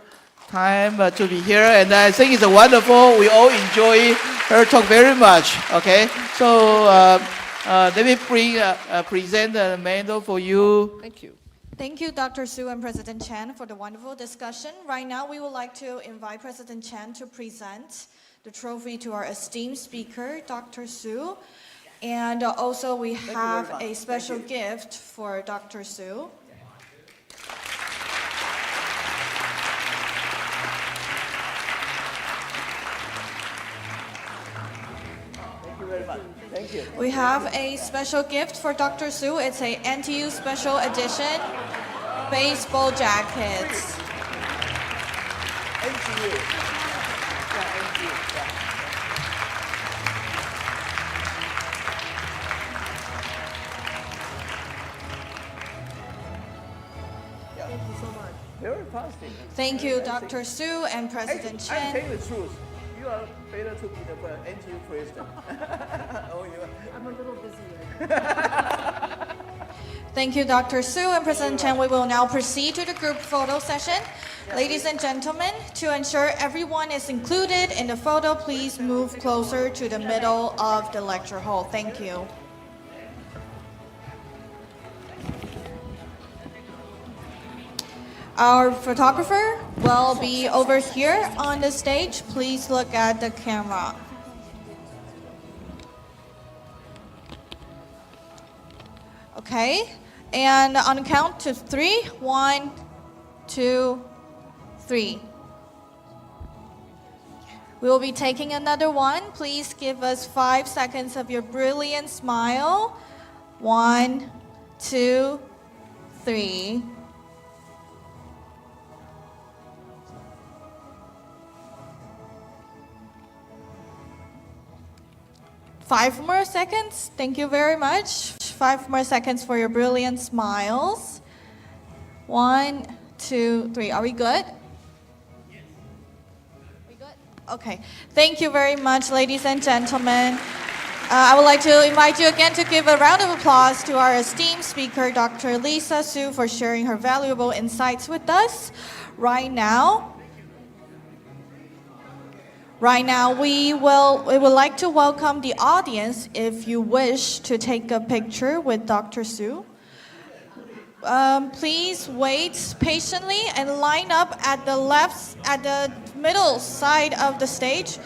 time to be here. And I think it's wonderful. We all enjoy her talk very much. Okay, so let me present the medal for you. Thank you. Thank you, Dr. Su and President Chen, for the wonderful discussion. Right now, we would like to invite President Chen to present the trophy to our esteemed speaker, Dr. Su. And also, we have a special gift for Dr. Su. Thank you very much. Thank you. We have a special gift for Dr. Su. It's a NTU Special Edition baseball jackets. NTU. Yeah, NTU. Yeah. fantastic. Thank you, Dr. Su and President I'm Chen. telling the truth. You are better to be the NTU president. Oh, I'm a little busy. Thank you, Dr. Su and President Chen. We will now proceed to the group photo session. Ladies and gentlemen, to ensure everyone is included in the photo, please move closer to the middle of the lecture hall. Thank you. Our photographer will be over here on the stage. Please look at the camera. Okay, and on the count to 3, 1, 2, 3. We will be taking another one. Please give us 5 seconds of your brilliant smile. 1, 2, 3. Five more seconds. Thank you very much. 5 more seconds for your brilliant smiles. 1, 2, 3. Are we good? We good? Okay. Thank you very much, ladies and gentlemen. I would like to invite you again to give a round of applause to our esteemed speaker, Dr. Lisa Su, for sharing her valuable insights with us. Right now, we would like to welcome the audience if you wish to take a picture with Dr. Su. Please wait patiently and line up at the middle side of the stage.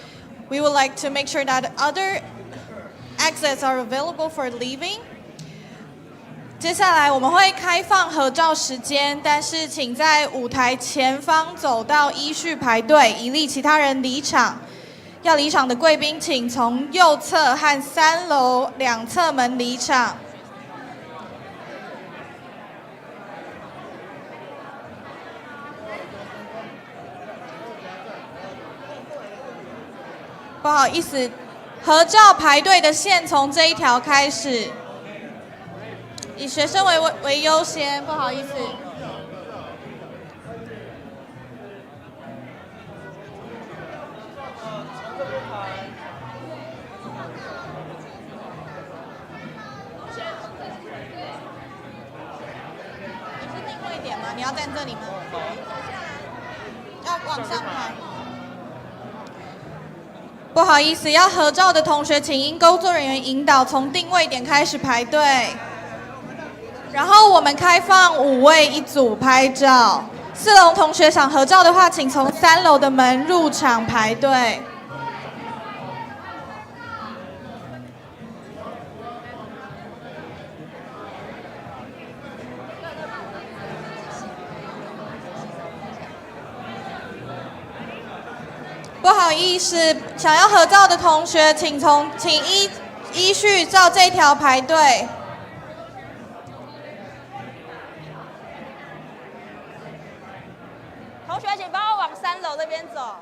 We would like to make sure that other exits are available for leaving. 接下来我们会开放合照时间，但是请在舞台前方走道依序排队，以利其他人离场。要离场的贵宾，请从右侧和3楼两侧门离场。不好意思，合照排队的线从这一条开始。以学生为优先，不好意思。你是定位点吗？你要站这里吗？要往上排。不好意思，要合照的同学，请因工作人员引导，从定位点开始排队。然后我们开放5位一组拍照，4楼同学想合照的话，请从3楼的门入场排队。不好意思，想要合照的同学，请依序照这条排队。同学，请帮我往3楼那边走。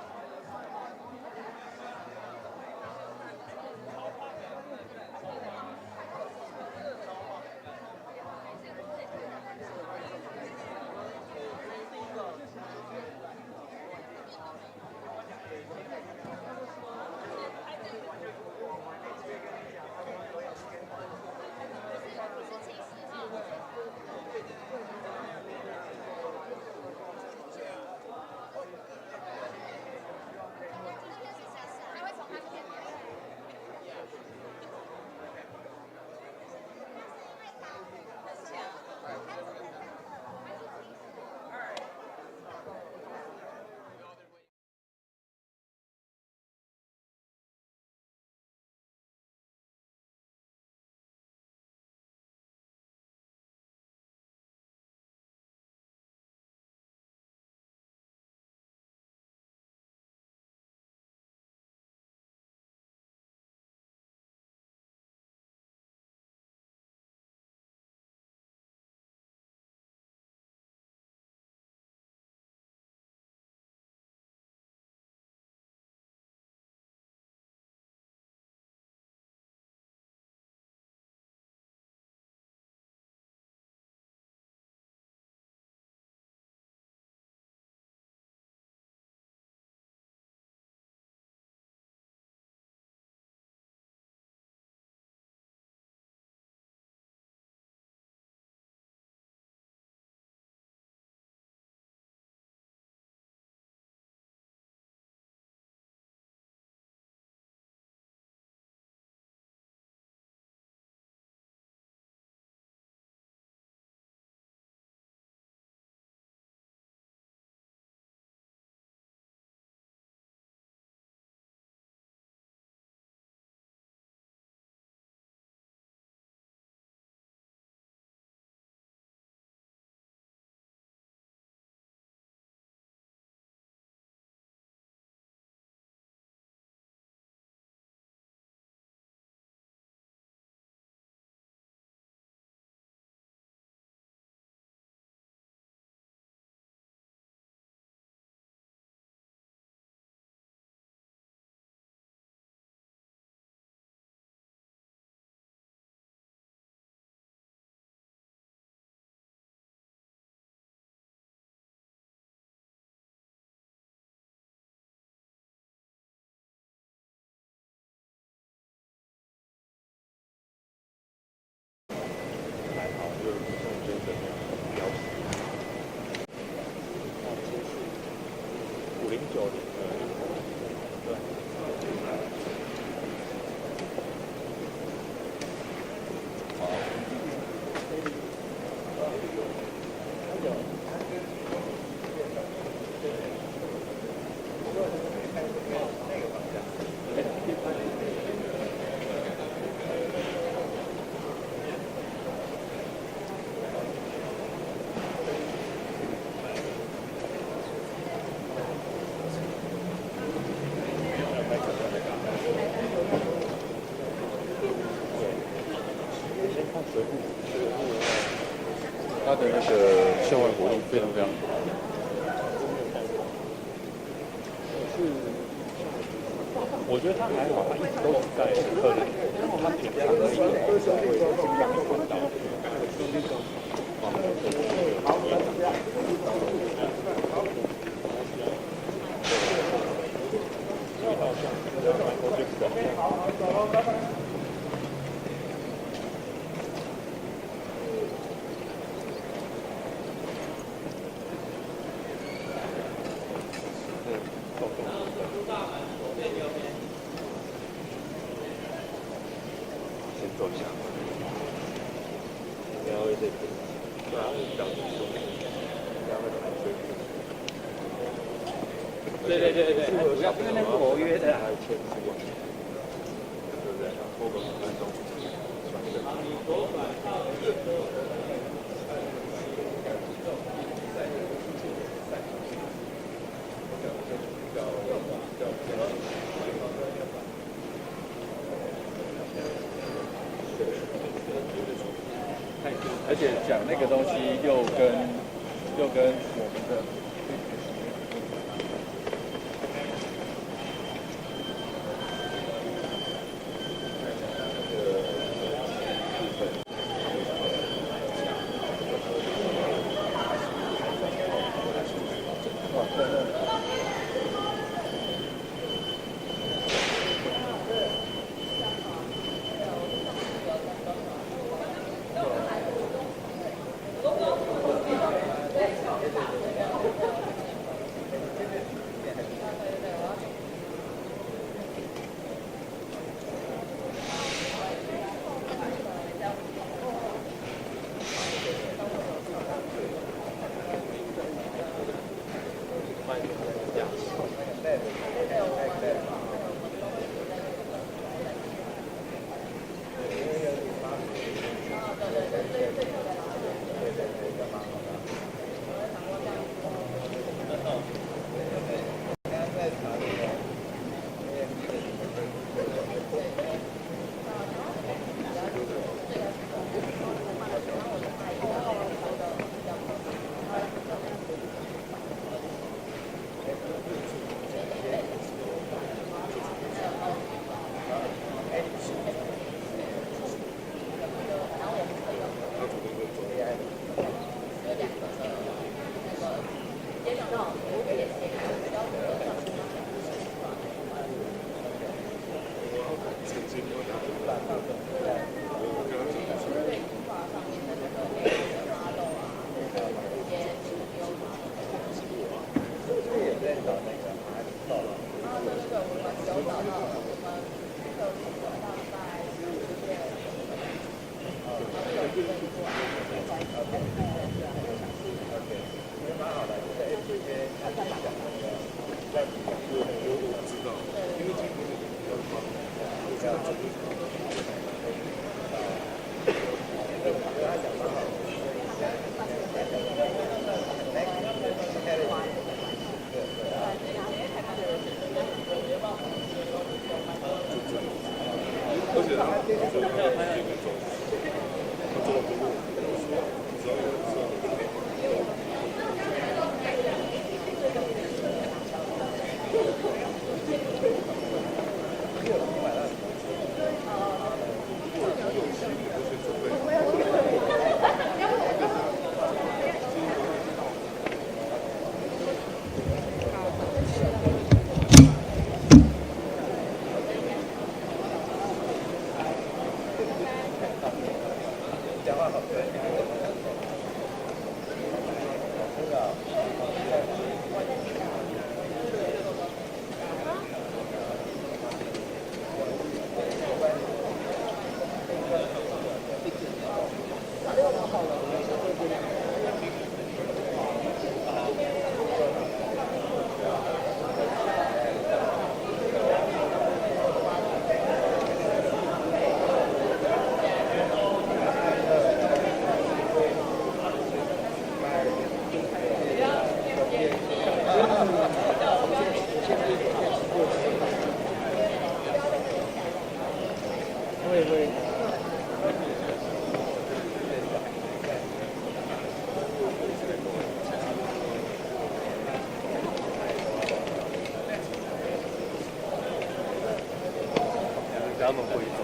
他的那个校外活动非常非常好。我觉得他还好，他一直都是在客人，他平常的一个会经常会看到。先坐下，然后这边，然后讲清楚，然后怎么追？对，不要因为那是我约的，还有签书啊，对不对？拖个5分钟，而且讲那个东西又跟我们的。会。他们会走。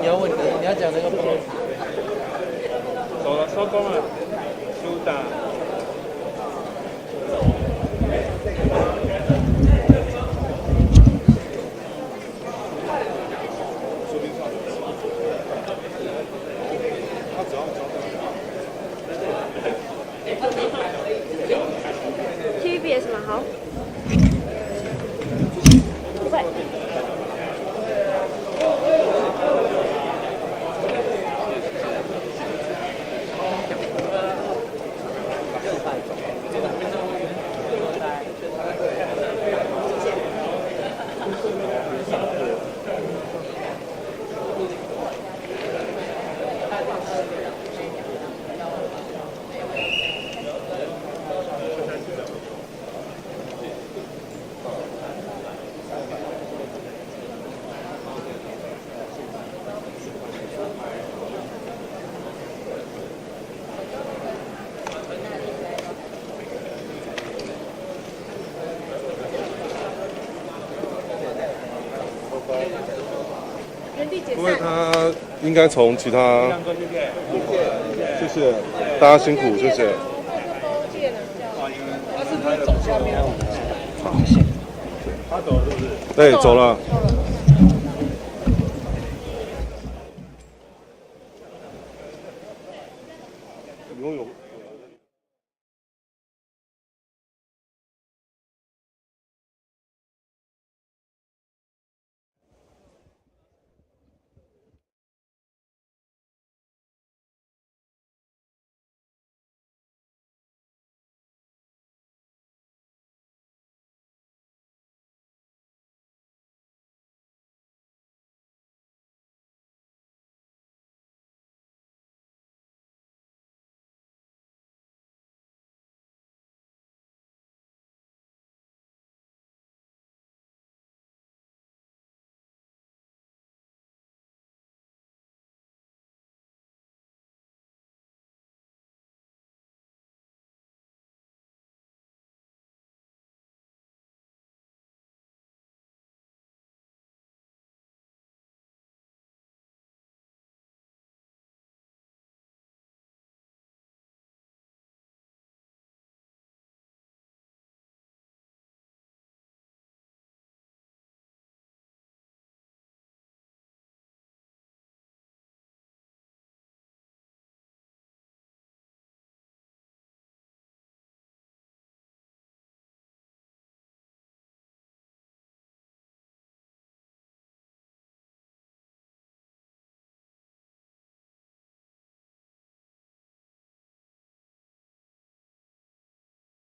你要问你要讲那个不能。走了，收工了，休打。TVBS 吗？好。因为他应该从其他，谢谢，大家辛苦，谢谢。他是不是走下面？好，他走了是不是？对，走了。